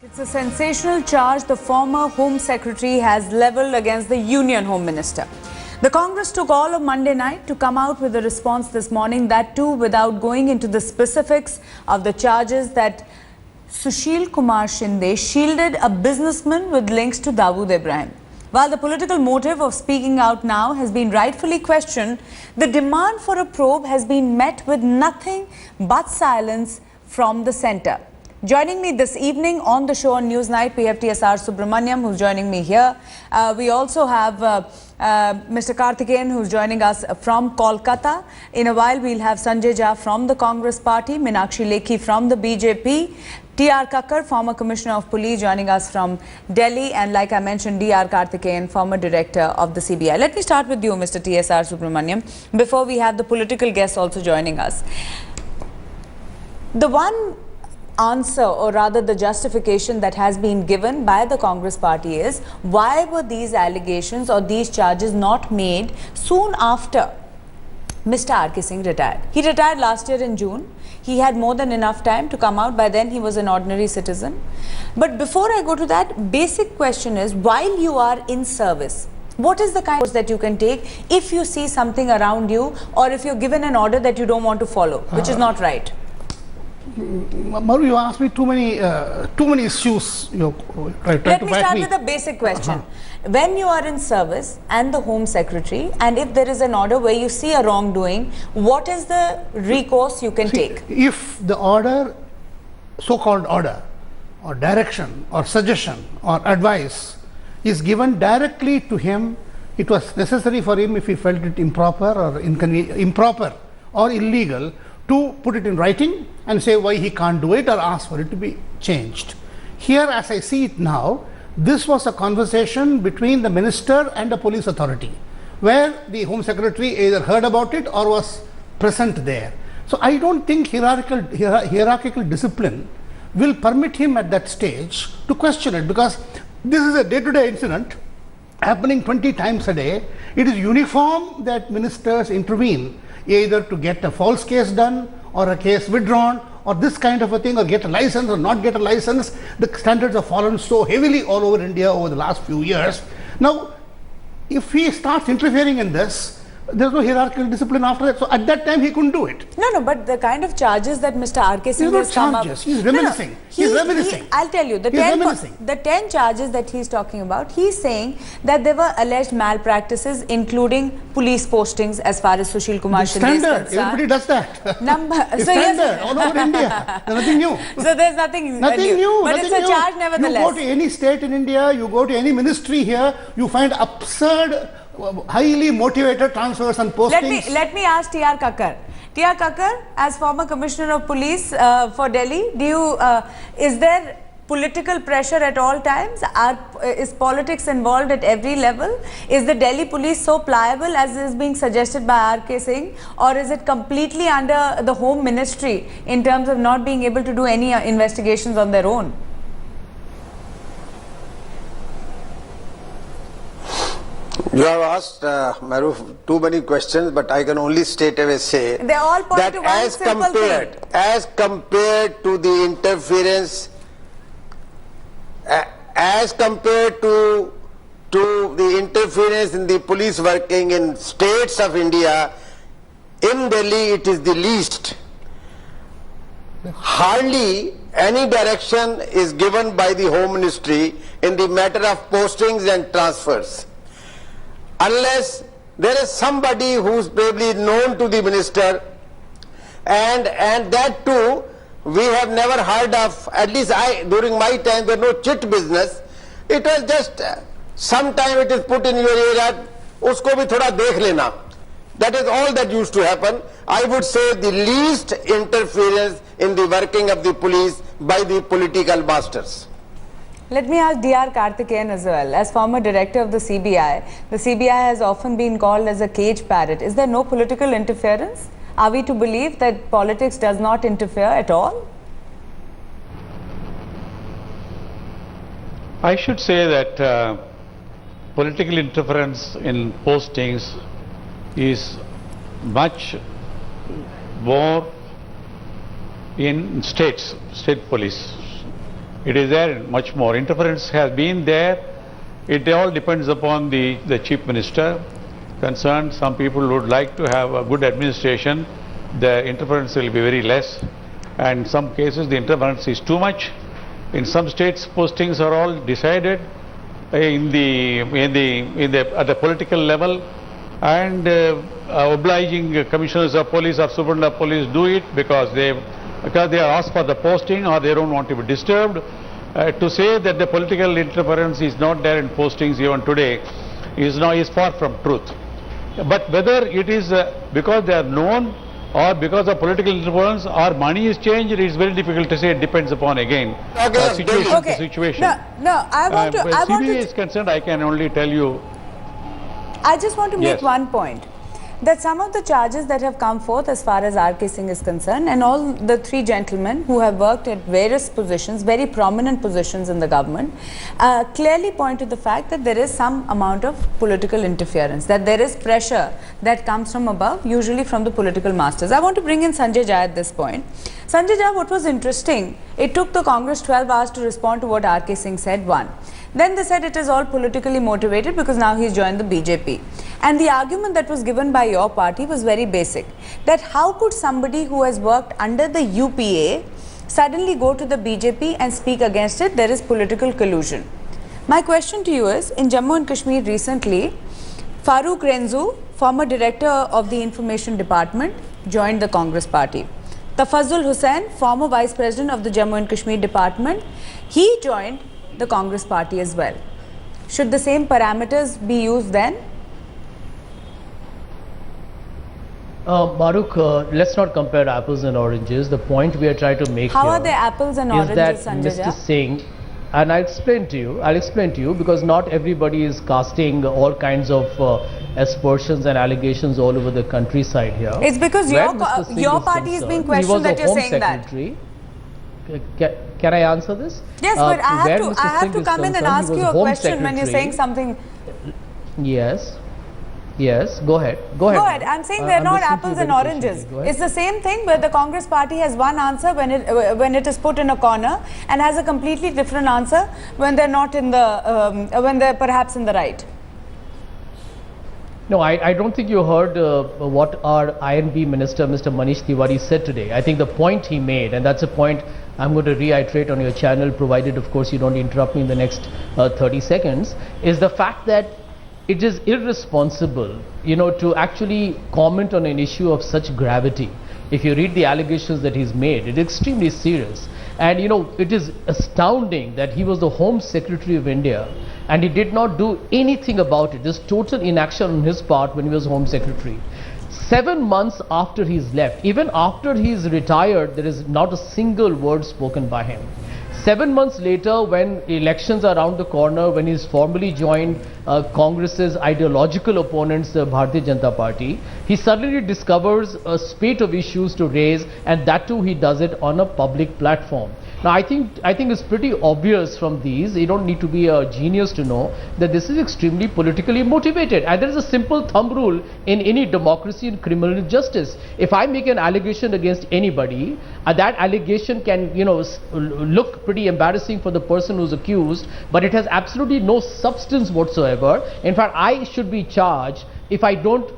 It's a sensational charge the former Home Secretary has levelled against the Union Home Minister. The Congress took all of Monday night to come out with a response this morning, that too without going into the specifics of the charges that Sushil Kumar Shinde shielded a businessman with links to Dawood Ibrahim. While the political motive of speaking out now has been rightfully questioned, the demand for a probe has been met with nothing but silence from the centre. Joining me this evening on the show on Newsnight, we have TSR Subramaniam, who's joining me here. We also have Mr. Karthikeyan, who's joining us from Kolkata. In a while, we'll have Sanjay Jha from the Congress Party, Meenakshi Lekhi from the BJP, T.R. Kakkar, former Commissioner of Police, joining us from Delhi, and like I mentioned, D.R. Karthikeyan, former Director of the CBI. Let me start with you, Mr. TSR Subramaniam, before we have the political guests also joining us. The one answer, or rather the justification that has been given by the Congress Party is, why were these allegations or these charges not made soon after Mr. R.K. Singh retired? He retired last year in June. He had more than enough time to come out. By then he was an ordinary citizen. But before I go to that, basic question is, while you are in service, what is the kind of that you can take if you see something around you, or if you're given an order that you don't want to follow, which is not right? Maru, you asked me too many issues. Let me start with a basic question. When you are in service and the Home Secretary, and if there is an order where you see a wrongdoing, what is the recourse you can take? If the order, so-called order, or direction, or suggestion, or advice is given directly to him, it was necessary for him, if he felt it improper or illegal, to put it in writing and say why he can't do it, or ask for it to be changed. Here, as I see it now, this was a conversation between the minister and the police authority, where the Home Secretary either heard about it or was present there. So I don't think hierarchical discipline will permit him at that stage to question it, because this is a day-to-day incident happening 20 times a day. It is uniform that ministers intervene, either to get a false case done, or a case withdrawn, or this kind of a thing, or get a license or not get a license. The standards have fallen so heavily all over India over the last few years. Now, if he starts interfering in this, there's no hierarchical discipline after that. So at that time, he couldn't do it. No, but the kind of charges that Mr. R.K. Singh has come up... He's reminiscing. He's reminiscing. I'll tell you, the 10 charges that he's talking about, he's saying that there were alleged malpractices, including police postings, as far as Sushil Kumar Shinde is concerned. Everybody does that. It's standard all over India. There's nothing new. So there's nothing new. But it's a charge nevertheless. You go to any state in India, you go to any ministry here, you find absurd, highly motivated transfers and postings. Let me ask T.R. Kakkar. T.R. Kakkar, as former Commissioner of Police for Delhi, is there political pressure at all times? Is politics involved at every level? Is the Delhi police so pliable as is being suggested by R.K. Singh, or is it completely under the Home Ministry in terms of not being able to do any investigations on their own? You have asked, Maruf, too many questions, but I can only straight away say they all point that to one simple thing. As compared to the interference, as compared to the interference in the police working in states of India, in Delhi it is the least. Hardly any direction is given by the Home Ministry in the matter of postings and transfers, unless there is somebody who is probably known to the minister, and that too we have never heard of. At least during my time, there was no chit business. It was just sometime it is put in your ear that usko bhi thoda dekh lena. That is all that used to happen. I would say the least interference in the working of the police by the political masters. Let me ask D.R. Karthikeyan as well. As former director of the CBI has often been called as a cage parrot. Is there no political interference? Are we to believe that politics does not interfere at all? I should say that political interference in postings is much more in state police. it is there much more. Interference has been there. It all depends upon the Chief Minister concerned. Some people would like to have a good administration. The interference will be very less. And in some cases the interference is too much. In some states postings are all decided at the political level, and obliging commissioners of police or superintendent of police do it because they are asked for the posting or they don't want to be disturbed. To say that the political interference is not there in postings even today is far from truth. But whether it is because they are known or because of political influence or money is changed, it is very difficult to say. It depends upon again situation to situation. No, I want to. CBI is concerned, I can only tell you. I just want to make Yes. one point. That some of the charges that have come forth as far as R.K. Singh is concerned, and all the three gentlemen who have worked at various positions, very prominent positions in the government, clearly point to the fact that there is some amount of political interference, that there is pressure that comes from above, usually from the political masters. I want to bring in Sanjay Jha at this point. Sanjay Jha, what was interesting, it took the Congress 12 hours to respond to what R.K. Singh said, one. Then they said it is all politically motivated because now he's joined the BJP. And the argument that was given by your party was very basic. That how could somebody who has worked under the UPA suddenly go to the BJP and speak against it? There is political collusion. My question to you is, in Jammu and Kashmir recently, Farooq Renzu, former director of the Information Department, joined the Congress party. Tafazzul Hussain, former vice president of the Jammu and Kashmir Department, he joined the Congress party as well. Should the same parameters be used then? Maruk, let's not compare apples and oranges. The point we are trying to make How here are they apples and is oranges, that Sanjay Mr. Jha? Singh, and I'll explain to you because not everybody is casting all kinds of aspersions and allegations all over the countryside here. It's because Where your Mr. Singh your is party is being concerned, he was questioned that the you're Home saying that. Secretary. Can I answer this? Yes, but I Where have Mr. to Singh is come in and concerned, ask he you was a Home question when you're saying Secretary. something. Yes, go ahead. Go ahead. I'm saying they're not listening to you apples and very oranges. patiently. Go ahead. It's the same thing where the Congress party has one answer when it is put in a corner and has a completely different answer when they're not in the when they're perhaps in the right. No, I don't think you heard what our INB Minister, Mr. Manish Tiwari, said today. I think the point he made, and that's a point I'm going to reiterate on your channel, provided, of course, you don't interrupt me in the next 30 seconds, is the fact that it is irresponsible, to actually comment on an issue of such gravity. If you read the allegations that he's made, it's extremely serious. And, it is astounding that he was the Home Secretary of India and he did not do anything about it. There's total inaction on his part when he was Home Secretary. 7 months after he's left, even after he's retired, there is not a single word spoken by him. 7 months later, when elections are around the corner, when he's formally joined Congress's ideological opponents, the Bharatiya Janata Party, he suddenly discovers a spate of issues to raise, and that too he does it on a public platform. Now, I think it's pretty obvious from these. You don't need to be a genius to know that this is extremely politically motivated. And there is a simple thumb rule in any democracy and criminal justice. If I make an allegation against anybody, that allegation can, look pretty embarrassing for the person who's accused, but it has absolutely no substance whatsoever. In fact, I should be charged if I don't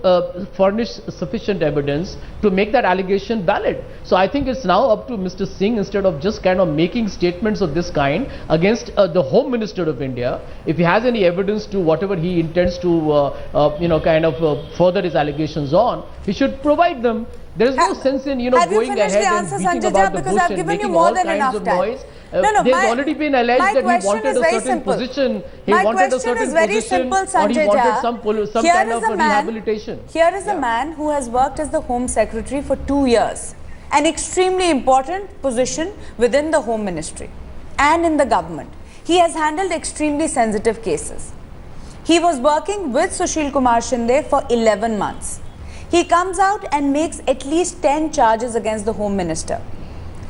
furnish sufficient evidence to make that allegation valid. So I think it's now up to Mr. Singh, instead of just kind of making statements of this kind against the Home Minister of India, if he has any evidence to whatever he intends to, further his allegations on, he should provide them. There is no sense in, going ahead and beating about the bush and making all kinds of noise. There's already been alleged that he wanted a certain position. He wanted a certain position, or he wanted some kind of rehabilitation. Here is a man who has worked as the Home Secretary for 2 years, an extremely important position within the Home Ministry and in the government. He has handled extremely sensitive cases. He was working with Sushil Kumar Shinde for 11 months. He comes out and makes at least 10 charges against the Home Minister.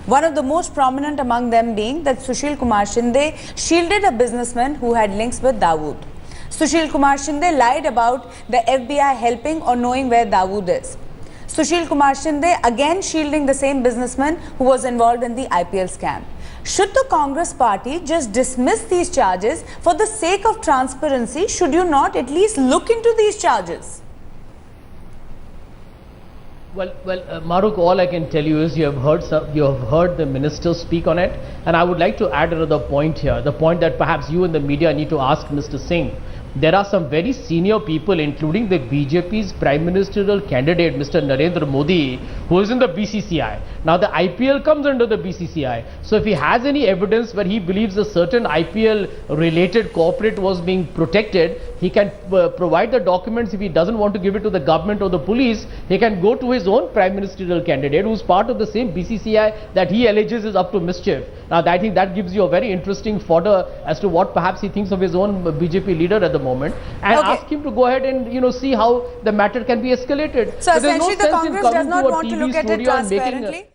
One of the most prominent among them being that Sushil Kumar Shinde shielded a businessman who had links with Dawood. Sushil Kumar Shinde lied about the FBI helping or knowing where Dawood is. Sushil Kumar Shinde again shielding the same businessman who was involved in the IPL scam. Should the Congress party just dismiss these charges for the sake of transparency? Should you not at least look into these charges? Well, Maruk, all I can tell you is you have heard the minister speak on it, and I would like to add another point here. The point that perhaps you and the media need to ask Mr. Singh. There are some very senior people, including the BJP's Prime Ministerial candidate, Mr. Narendra Modi, who is in the BCCI. Now, the IPL comes under the BCCI. So, if he has any evidence where he believes a certain IPL-related corporate was being protected, he can provide the documents. If he doesn't want to give it to the government or the police, he can go to his own Prime Ministerial candidate, who's part of the same BCCI that he alleges is up to mischief. Now, I think that gives you a very interesting fodder as to what perhaps he thinks of his own BJP leader at the moment, and ask him to go ahead and see how the matter can be escalated. So essentially the Congress does not want to look at it transparently.